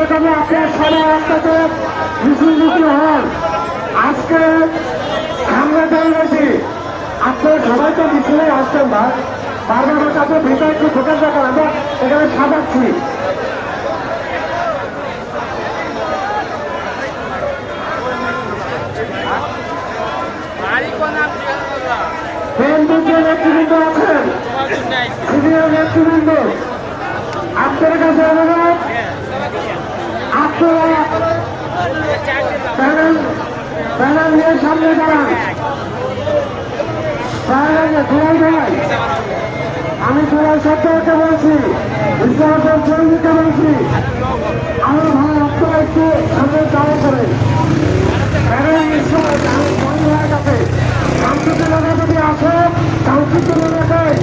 এখানে আপনার সবাই একসাথে মিছিল হন। আজকে সামনে দাঁড়িয়েছি, আপনার সবাই তো মিছিলে আসছেন না, বারবার কাছে ভিতরে একটু ঢোকার দরকার, আমরা এখানে সাজাচ্ছি। নেতৃবৃন্দ আছেন, সিনিয়র নেতৃবৃন্দ, আপনার কাছে অনুরোধ, আপনারা ব্যানার নিয়ে সামনে দাঁড়ান। আমি সবাই সরকারকে বলছি, ইসলামের চৌধুরীকে বলছি, আমার ভাই আপনারা একটু সামনে দাঁড়া করেন। বন্ধ হয়ে গেছে, শান্তিতে লোকা যদি আসে, শান্তিতে লোকায়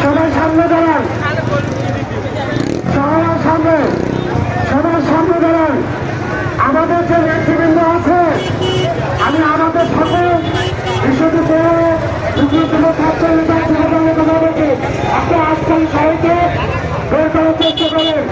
সবাই সামনে দাঁড়ান, সবার সামনে দাঁড়ান। আমাদের যে নেতৃবৃন্দ আছে, আমি আমাদের সাথে বিষয়টি আপনি আজকাল সবাইকে বের করার চেষ্টা করেন।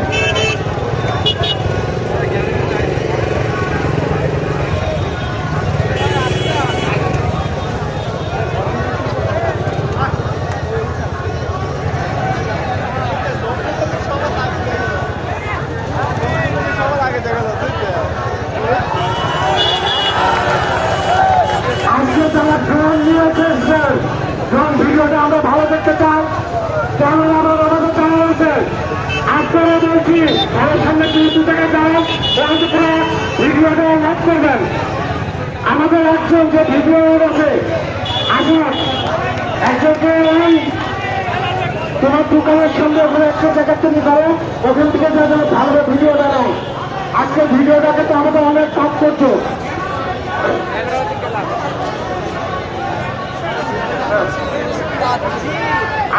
ভিডিওটা আমরা ভালো দেখতে চাই, কেমন আমরা আমাদের জানা হয়েছে। আপনারা বলছি আমার সামনে 2 টাকা দাঁড়ান, ভিডিওটা লাইক করবেন। আমাদের একজন যে ভিডিও আছে, আসুন একজনকে ওই তোমার দোকানের সামনে ওখানে একটা জায়গা তুমি করো, ওখান থেকে যেন ভালো ভিডিও দেয়। আজকে ভিডিওটাকে তো আমাদের অনেক কাজ করছো।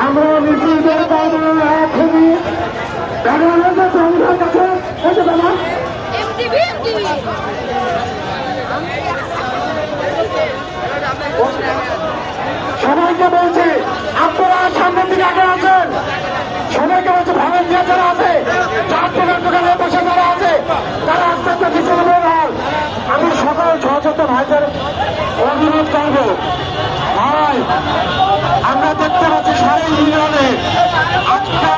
আমরা মিছিল এখনই সবাইকে বলছি, আপনারা সামনের দিকে আগে আছেন। সবাইকে বলছি, ভলেন্টিয়ার যারা আছে, চার দোকানে বসে যারা আছে, তারা আস্তে আস্তে পিছনে বের হন। আমি সকল সচেতন ভাইদের অনুরোধ করবো, ভাই আমরা দেখতে পাচ্ছি সারা ইউনিয়নে আজকে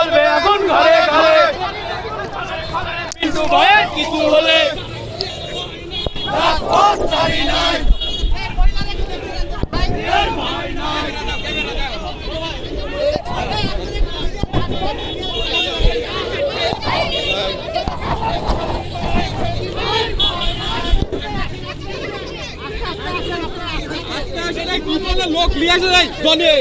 চলবে এখন ঘরে ঘরে পিন্টু ভাইয়ের কিছু হলে রাজপথ ছাড়ি নাই লোক নিয়ে আসে নাই জনে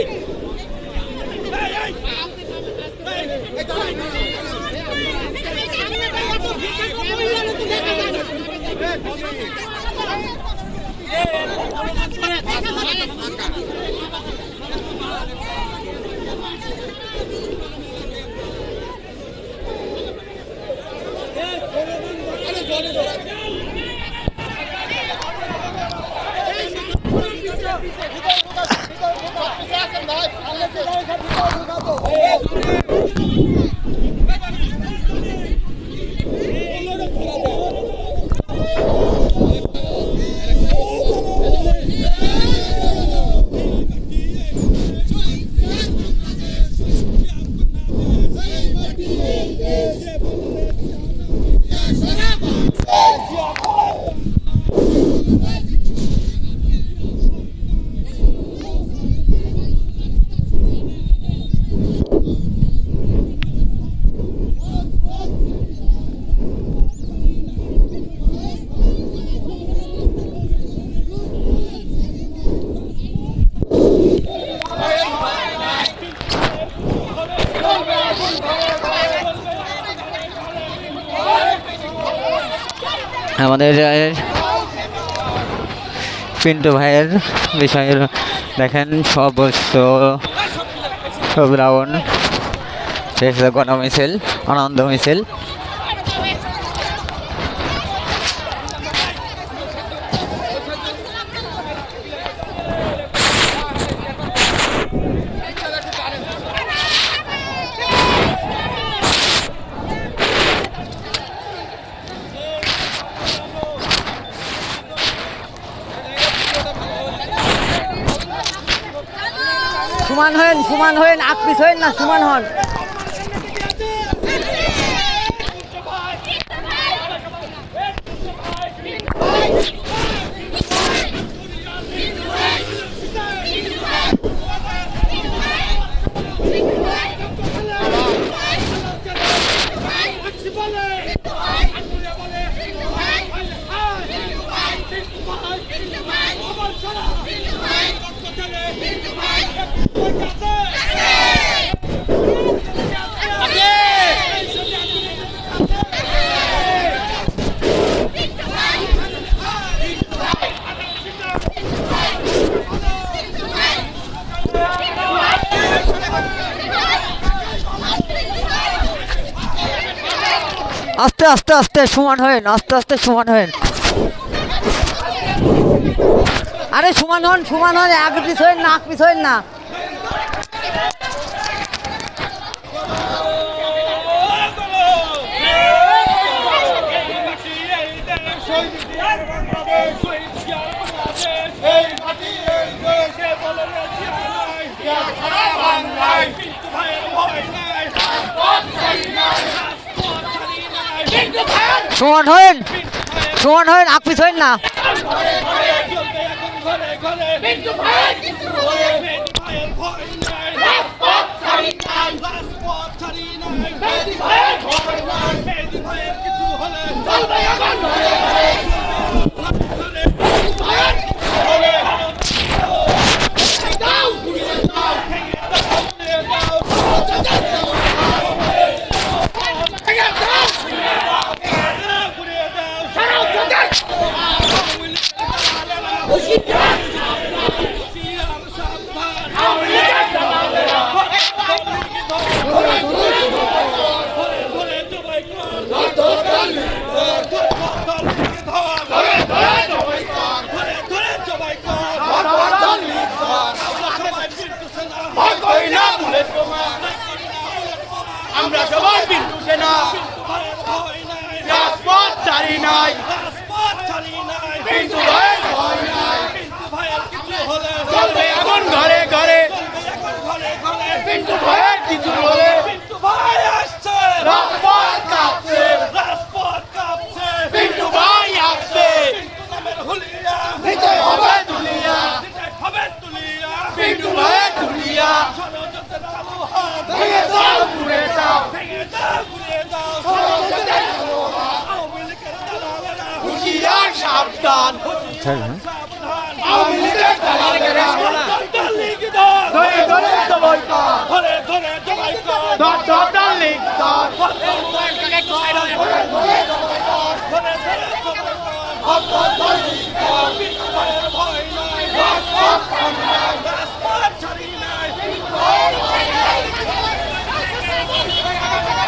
আমাদের পিন্টু ভাইয়ের বিষয়ে দেখেন সব বস্তু সব রাউন্ড শেষ গণ মিছিল আনন্দ মিছিল সমান হন আকপিস হন না সমান হন আস্তে আস্তে আস্তে সমান হন আস্তে আস্তে সমান হন আরে সমান হন এক পিস হন না এক পিস হন না সমান হন আকপিস হন না আমরা সবাই পিন্টু সেনা রাজপথ ছাড়ি নাই পিন্টু ভাইয়ের কিছু হলে চলবে এখন ঘরে ঘরে পিন্টু ভাইয়ের কিছু হলে পিন্টু ভাই সাবধান হ্যাঁ আওয়ামী লীগের ধরে ধরে জবাই কর ধরে ধরে জবাই কর ধর লীগ ধর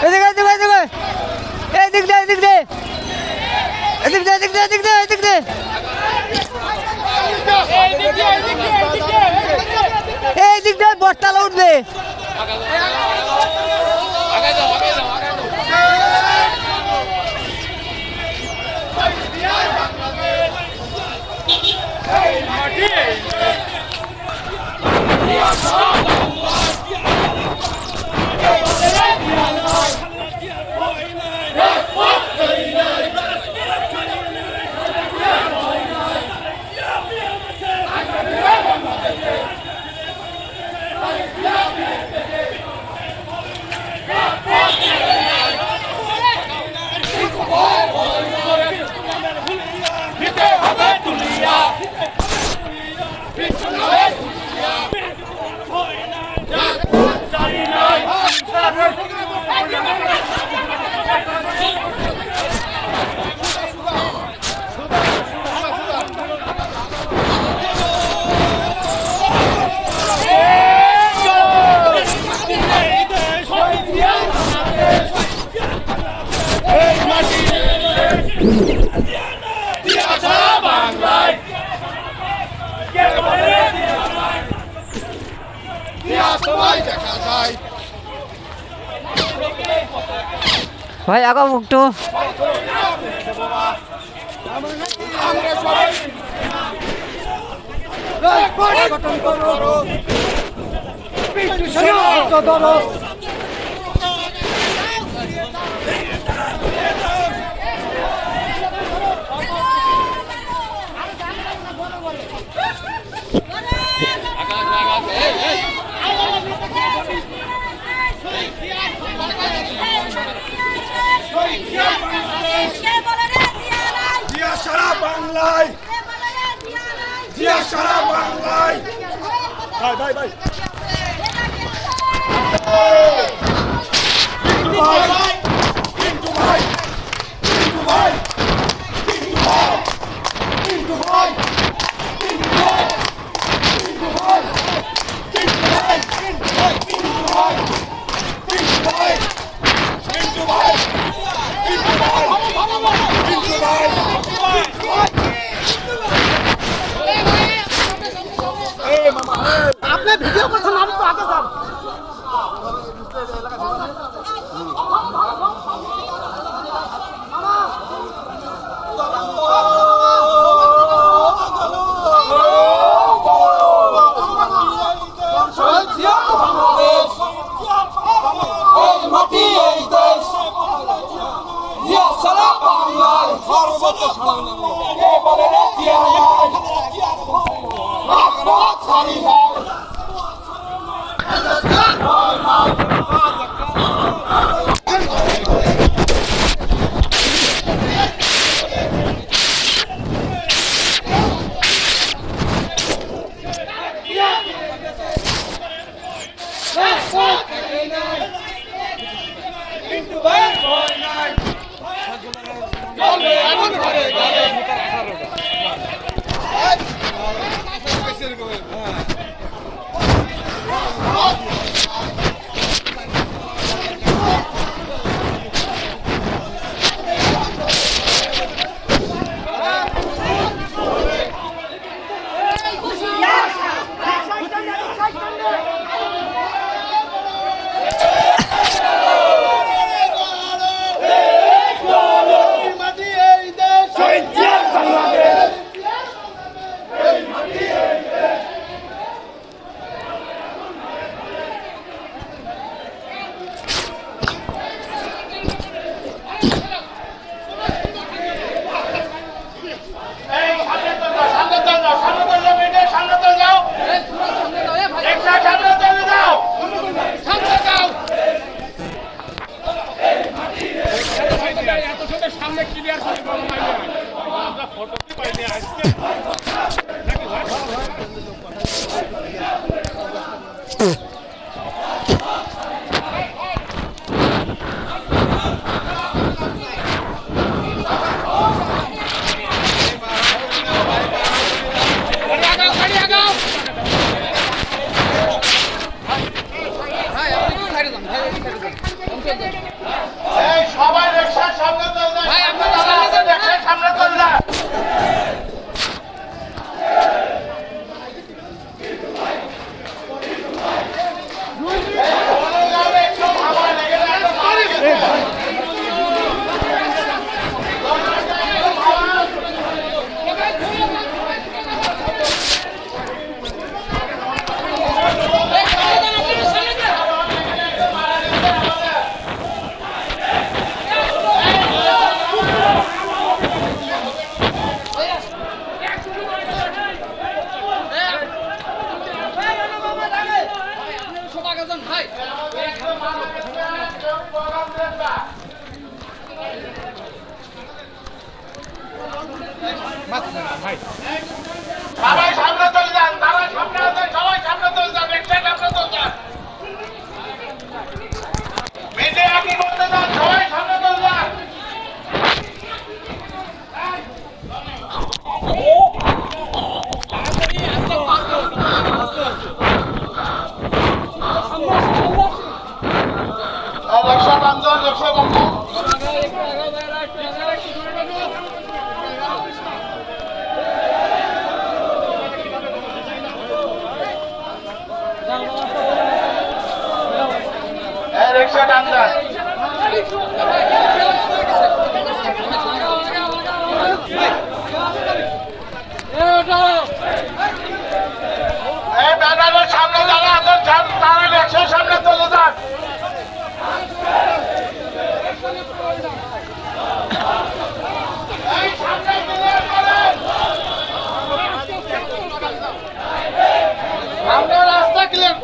এদিকে এদিকে এদিকে এদিক দে এদিক দে এদিক দে এদিক দে এদিক দে এদিক দে এদিক দে বস্তালা উঠবে ভাই আগাও একটু সারা বাংলায় জিয়া সারা বাংলায় ভাই ভাই ভাই আপনার ভিডিও করছেন আমি তো আগে যাব সামনে ক্লিয়ার করে সবাই রিকশার সামনে চলে যায় ভাই আপনারা রিকশার সামনে চলে যায় সবাই সামনে চলে যান তারা সামনে আছেন সবাই সামনে চলে যান রিকশা সামনে চলে যান মিডিয়া কি করতে যান সবাই সামনে চলে যান রিকশা বান্ধব রিকশা বান্ধব রিকশা টানদার ব্যানারের সামনে যারা আছেন তারা রিকশার সামনে চলে যান আমরা রাস্তা ক্লিয়ার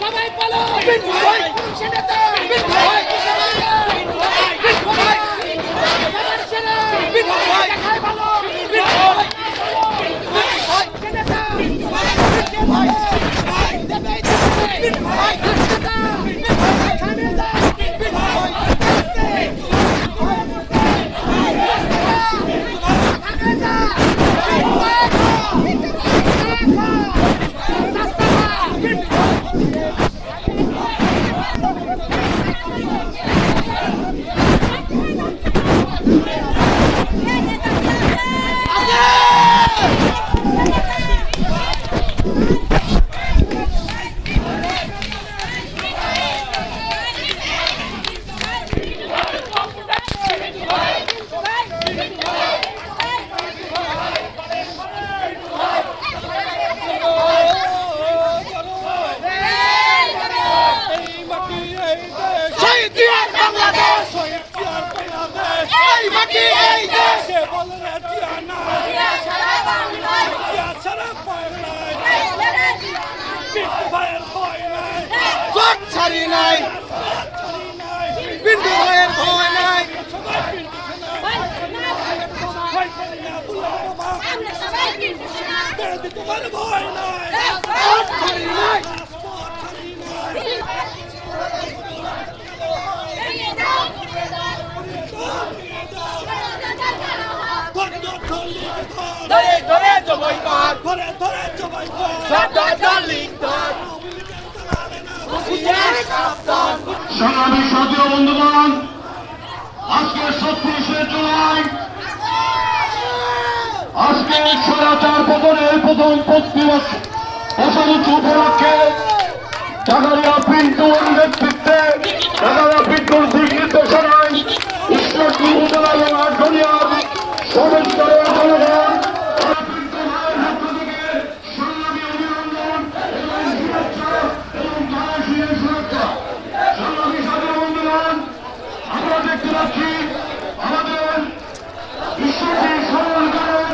সবাই বলো এই মাটি এই দেশ জট ছাড়ি নাই বিন্দু ভাইয়ের ভয় নাই জট ছাড়ি নাই সংগ্রামী সাথী বন্ধুগণ, আজকে ৩৬শে জুলাই, আজকে স্বৈরাচার পতনের প্রথম বছর উপলক্ষে জাকারিয়া পিন্টুর নেতৃত্বে জাকারিয়া পিন্টুর দিক নির্দেশনায় ঈশ্বরদী উপজেলা এবং আটঘরিয়ার সদস্যের জনগণ আমরা দেখতে পাচ্ছি আমাদের ঈশ্বরদী সরল করেন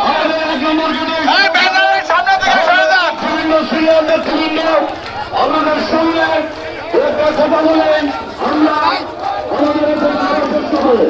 আমাদের এক নম্বর বিভিন্ন সিনিয়র নেতৃবৃন্দ আমাদের সঙ্গে একটা কথা বলেন, আমরা আমাদের চেষ্টা করি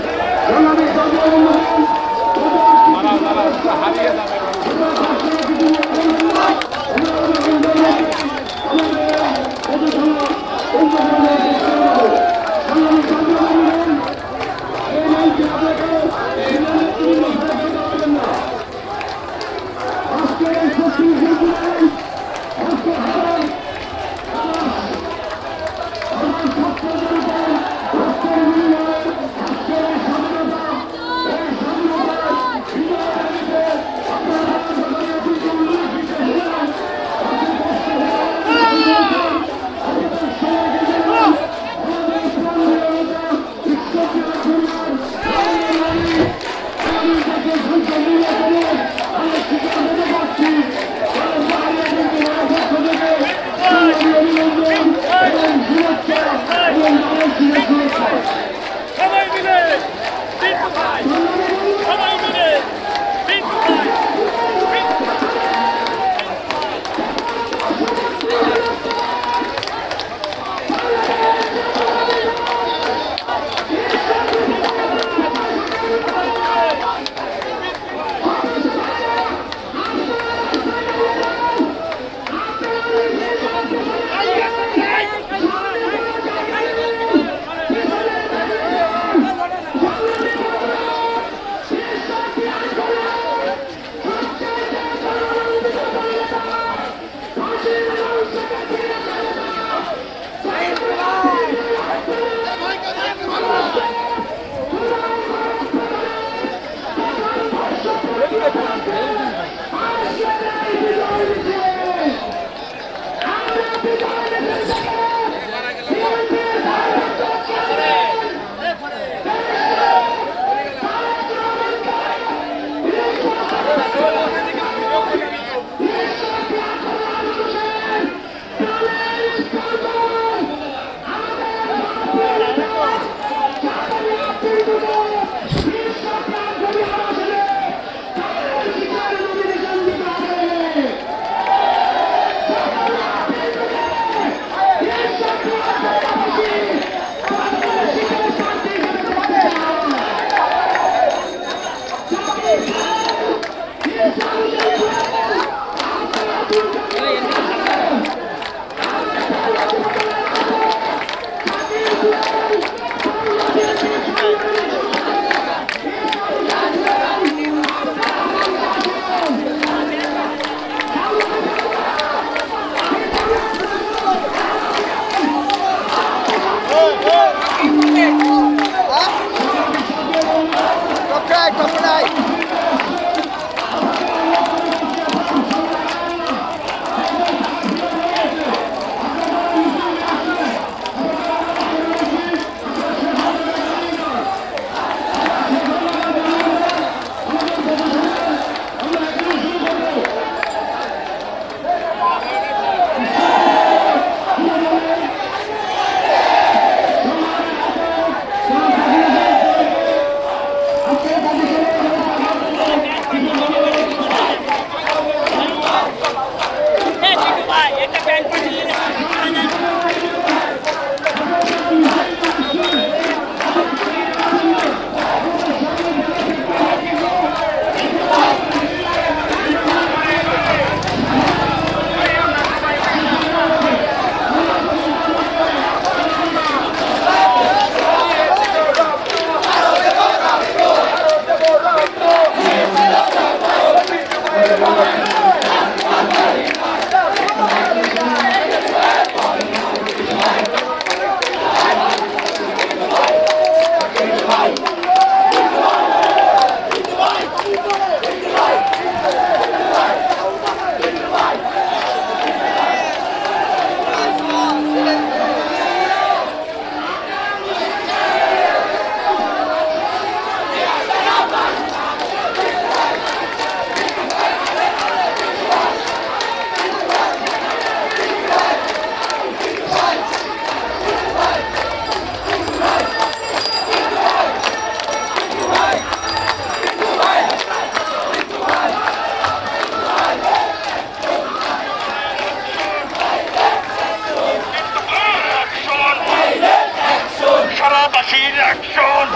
সন্ত্রাসীর অ্যাকশন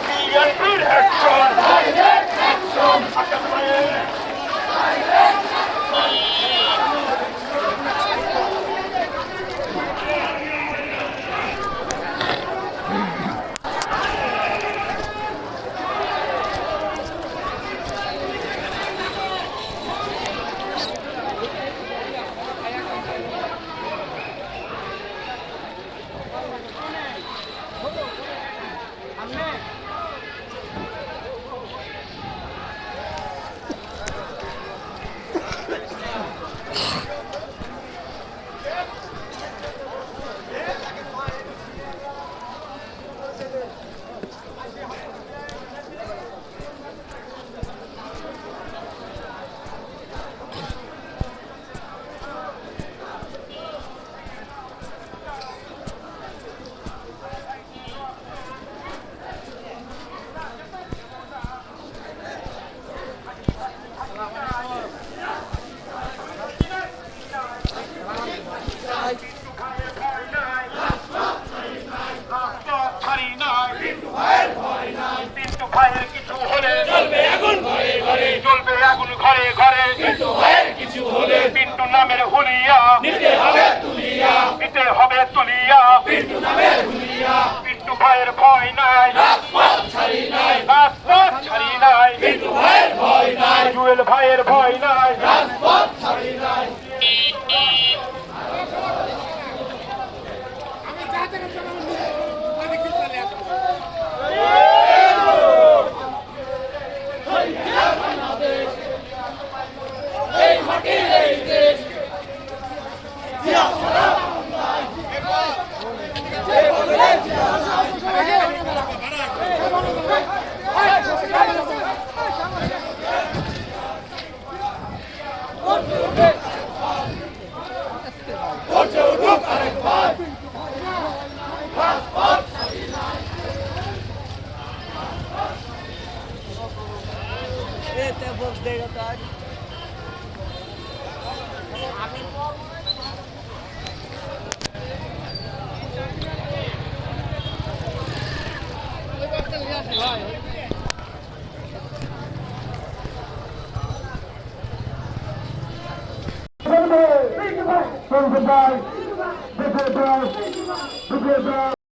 বিএনপির অ্যাকশন জ্বলবে আগুন ঘরে ঘরে পিন্টু নামের হুলিয়া দিতে হবে তুলিয়া পিন্টু ভাইয়ের ভয় নাই রাজপথ ছাড়ি নাই জুয়েল ভাইয়ের ভয় নাই Big